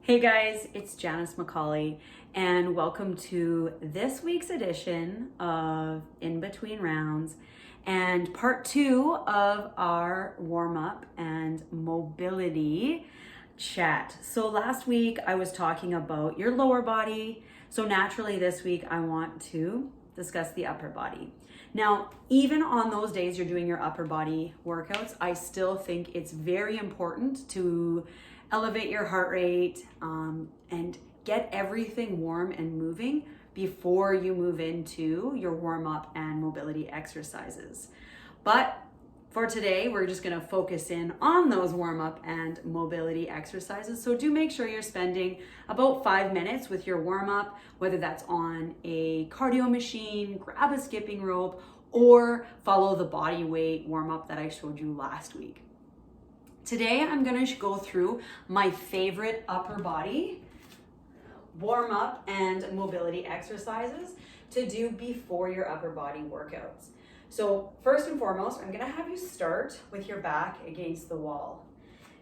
Hey guys, it's Janice McCauley, and welcome to this week's edition of In Between Rounds and part 2 of our warm-up and mobility chat. So last week I was talking about your lower body, so naturally this week I want to discuss the upper body. Now, even on those days you're doing your upper body workouts, I still think it's very important to elevate your heart rate and get everything warm and moving before you move into your warm-up and mobility exercises. But for today, we're just gonna focus in on those warm-up and mobility exercises. So do make sure you're spending about 5 minutes with your warm-up, whether that's on a cardio machine, grab a skipping rope, or follow the body weight warm-up that I showed you last week. Today, I'm gonna go through my favorite upper body warm-up and mobility exercises to do before your upper body workouts. So first and foremost, I'm gonna have you start with your back against the wall.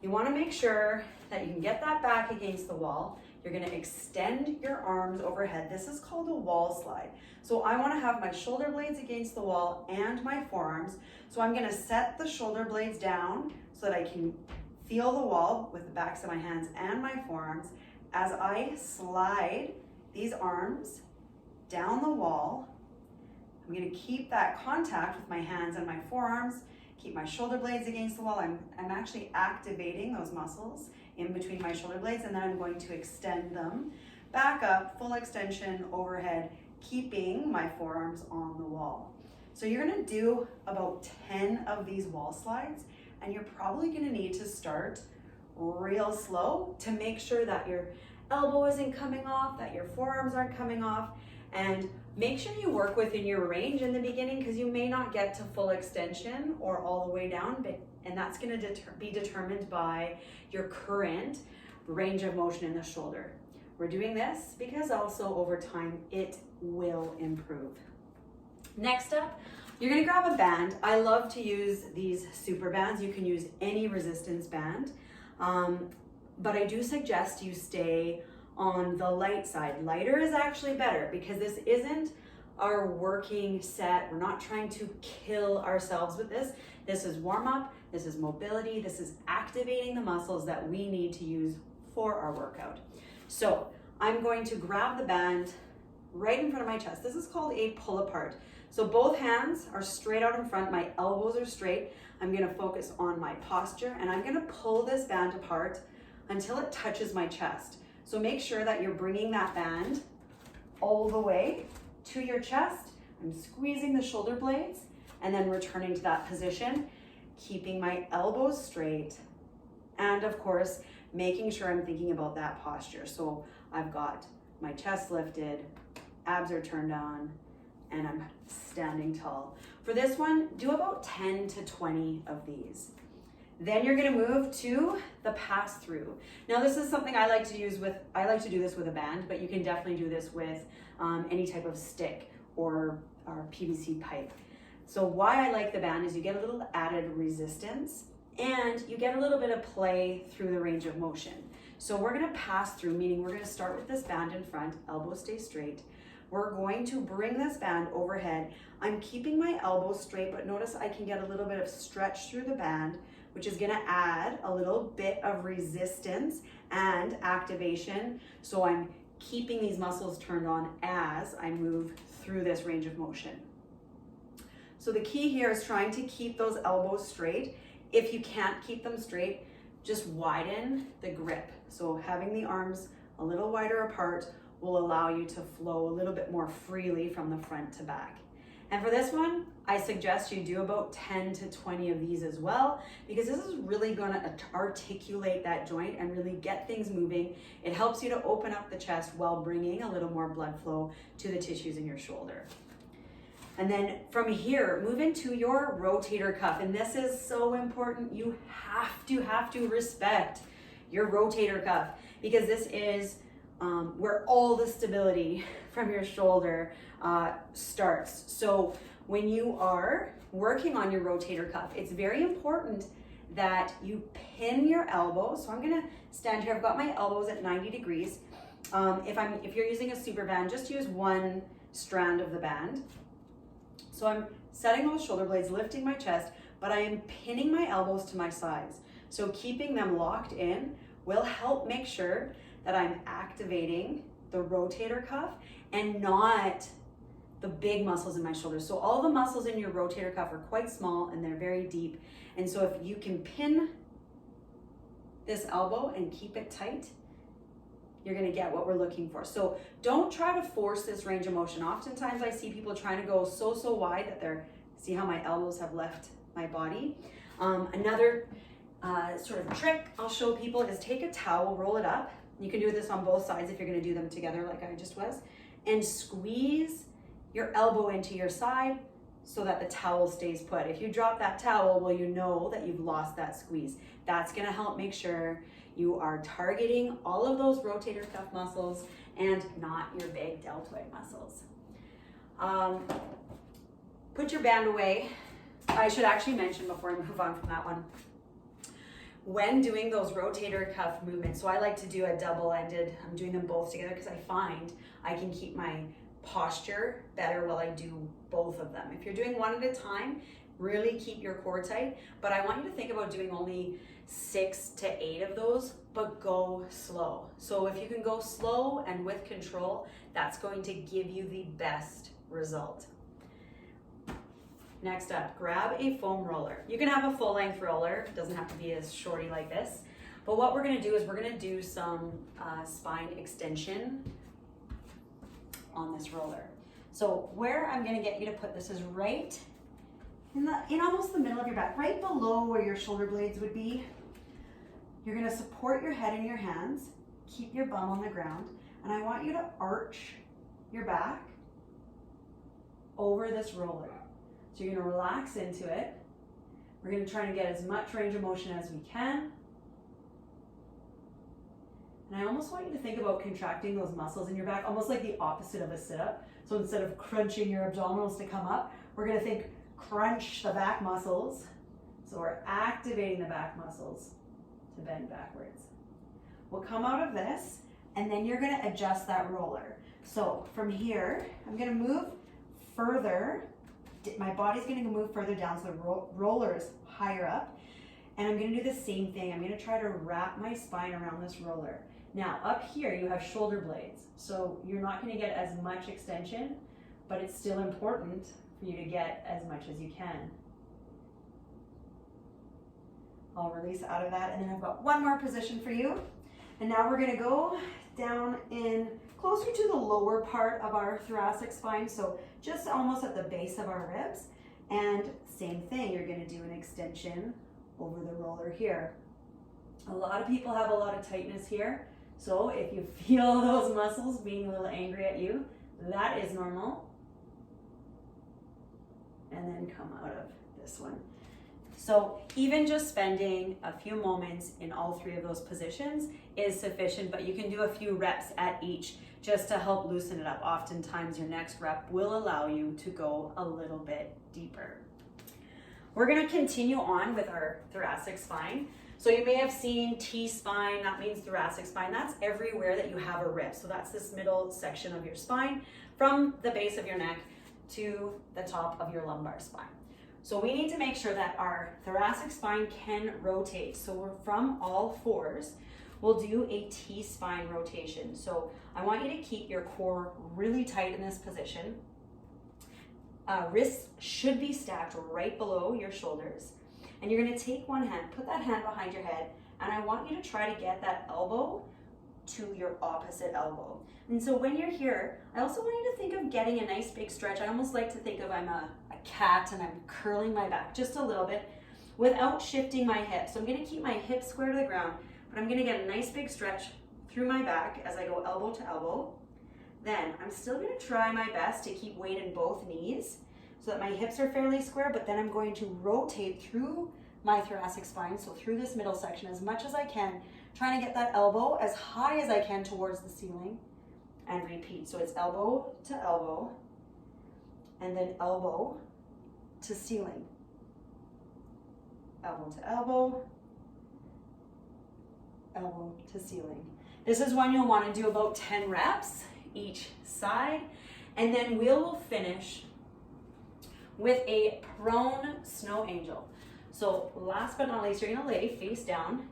You wanna make sure that you can get that back against the wall. You're gonna extend your arms overhead. This is called a wall slide. So I wanna have my shoulder blades against the wall and my forearms. So I'm gonna set the shoulder blades down so that I can feel the wall with the backs of my hands and my forearms as I slide these arms down the wall. I'm gonna keep that contact with my hands and my forearms, keep my shoulder blades against the wall. I'm actually activating those muscles in between my shoulder blades, and then I'm going to extend them back up, full extension overhead, keeping my forearms on the wall. So you're gonna do about 10 of these wall slides, and you're probably gonna need to start real slow to make sure that your elbow isn't coming off, that your forearms aren't coming off, and make sure you work within your range in the beginning because you may not get to full extension or all the way down, and that's gonna be determined by your current range of motion in the shoulder. We're doing this because also over time it will improve. Next up, you're gonna grab a band. I love to use these super bands. You can use any resistance band, but I do suggest you stay on the light side. Lighter is actually better because this isn't our working set. We're not trying to kill ourselves with this. This is warm up, this is mobility, this is activating the muscles that we need to use for our workout. So I'm going to grab the band right in front of my chest. This is called a pull apart. So both hands are straight out in front, my elbows are straight. I'm gonna focus on my posture and I'm gonna pull this band apart until it touches my chest. So make sure that you're bringing that band all the way to your chest. I'm squeezing the shoulder blades and then returning to that position, keeping my elbows straight, and of course, making sure I'm thinking about that posture. So I've got my chest lifted, abs are turned on, and I'm standing tall. For this one, do about 10 to 20 of these. Then you're gonna move to the pass through. Now this is something I like to do this with a band, but you can definitely do this with any type of stick or PVC pipe. So why I like the band is you get a little added resistance and you get a little bit of play through the range of motion. So we're gonna pass through, meaning we're gonna start with this band in front, elbows stay straight. We're going to bring this band overhead. I'm keeping my elbows straight, but notice I can get a little bit of stretch through the band, which is gonna add a little bit of resistance and activation. So I'm keeping these muscles turned on as I move through this range of motion. So the key here is trying to keep those elbows straight. If you can't keep them straight, just widen the grip. So having the arms a little wider apart will allow you to flow a little bit more freely from the front to back. And for this one, I suggest you do about 10 to 20 of these as well, because this is really gonna articulate that joint and really get things moving. It helps you to open up the chest while bringing a little more blood flow to the tissues in your shoulder. And then from here, move into your rotator cuff. And this is so important. You have to respect your rotator cuff because this is where all the stability from your shoulder starts. So when you are working on your rotator cuff, it's very important that you pin your elbows. So I'm gonna stand here. I've got my elbows at 90 degrees. If you're using a super band, just use one strand of the band. So I'm setting those shoulder blades, lifting my chest, but I am pinning my elbows to my sides. So keeping them locked in will help make sure that I'm activating the rotator cuff and not the big muscles in my shoulders. So all the muscles in your rotator cuff are quite small and they're very deep. And so if you can pin this elbow and keep it tight, you're gonna get what we're looking for. So don't try to force this range of motion. Oftentimes I see people trying to go so wide that see how my elbows have left my body. Another sort of trick I'll show people is take a towel, roll it up. You can do this on both sides if you're gonna do them together like I just was, and squeeze your elbow into your side so that the towel stays put. If you drop that towel, well, you know that you've lost that squeeze. That's gonna help make sure you are targeting all of those rotator cuff muscles and not your big deltoid muscles. Put your band away. I should actually mention before I move on from that one, when doing those rotator cuff movements, so I like to do a double-ended, I'm doing them both together because I find I can keep my posture better while I do both of them. If you're doing one at a time, really keep your core tight, but I want you to think about doing only 6 to 8 of those, but go slow. So if you can go slow and with control, that's going to give you the best result. Next up, grab a foam roller. You can have a full-length roller. It doesn't have to be as shorty like this. But what we're gonna do is we're gonna do some spine extension on this roller. So where I'm gonna get you to put this is right in almost the middle of your back, right below where your shoulder blades would be. You're gonna support your head in your hands, keep your bum on the ground, and I want you to arch your back over this roller. So you're gonna relax into it. We're gonna try to get as much range of motion as we can. And I almost want you to think about contracting those muscles in your back, almost like the opposite of a sit-up. So instead of crunching your abdominals to come up, we're gonna think crunch the back muscles. So we're activating the back muscles to bend backwards. We'll come out of this, and then you're gonna adjust that roller. So from here, I'm gonna move further. My body's gonna move further down, so the roller is higher up. And I'm gonna do the same thing. I'm gonna try to wrap my spine around this roller. Now, up here, you have shoulder blades. So you're not gonna get as much extension, but it's still important for you to get as much as you can. I'll release out of that, and then I've got one more position for you. And now we're gonna go down in closer to the lower part of our thoracic spine, so just almost at the base of our ribs. And same thing, you're gonna do an extension over the roller here. A lot of people have a lot of tightness here, so if you feel those muscles being a little angry at you, that is normal. And then come out of this one. So even just spending a few moments in all 3 of those positions is sufficient, but you can do a few reps at each just to help loosen it up. Oftentimes your next rep will allow you to go a little bit deeper. We're gonna continue on with our thoracic spine. So you may have seen T-spine, that means thoracic spine. That's everywhere that you have a rib. So that's this middle section of your spine from the base of your neck to the top of your lumbar spine. So we need to make sure that our thoracic spine can rotate. So we're from all 4s, we'll do a T-spine rotation. So I want you to keep your core really tight in this position. Wrists should be stacked right below your shoulders. And you're gonna take one hand, put that hand behind your head, and I want you to try to get that elbow to your opposite elbow. And so when you're here, I also want you to think of getting a nice big stretch. I almost like to think of I'm a cat and I'm curling my back just a little bit without shifting my hips. So I'm gonna keep my hips square to the ground, but I'm gonna get a nice big stretch through my back as I go elbow to elbow. Then I'm still gonna try my best to keep weight in both knees so that my hips are fairly square, but then I'm going to rotate through my thoracic spine, so through this middle section as much as I can, trying to get that elbow as high as I can towards the ceiling, and repeat. So it's elbow to elbow, and then elbow to ceiling. elbow to elbow, elbow to ceiling. This is one you'll want to do about 10 reps each side, and then we'll finish with a prone snow angel. So last but not least, you're gonna lay face down,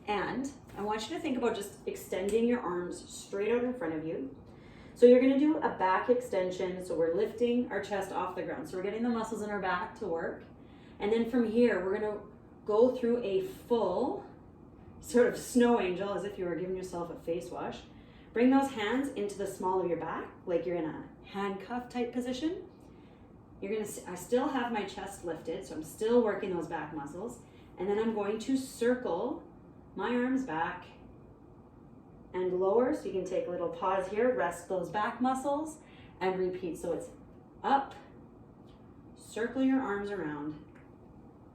and I want you to think about just extending your arms straight out in front of you. So you're gonna do a back extension, so we're lifting our chest off the ground. So we're getting the muscles in our back to work. And then from here, we're gonna go through a full sort of snow angel, as if you were giving yourself a face wash. Bring those hands into the small of your back, like you're in a handcuff type position. I still have my chest lifted, so I'm still working those back muscles. And then I'm going to circle my arms back and lower, so you can take a little pause here, rest those back muscles, and repeat. So it's up, circle your arms around,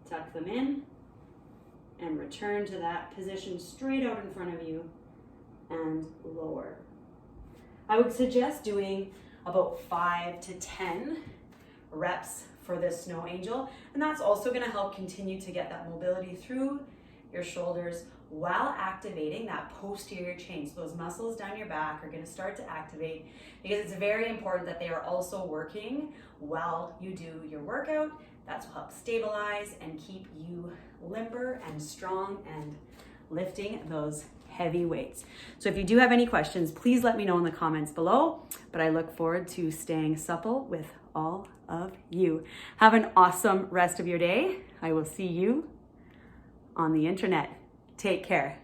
tuck them in, and return to that position straight out in front of you, and lower. I would suggest doing about 5 to 10 reps for this snow angel, and that's also going to help continue to get that mobility through your shoulders while activating that posterior chain. So those muscles down your back are going to start to activate, because it's very important that they are also working while you do your workout. That's will help stabilize and keep you limber and strong and lifting those heavy weights. So if you do have any questions, please let me know in the comments below, but I look forward to staying supple with all of you. Have an awesome rest of your day. I will see you on the internet. Take care.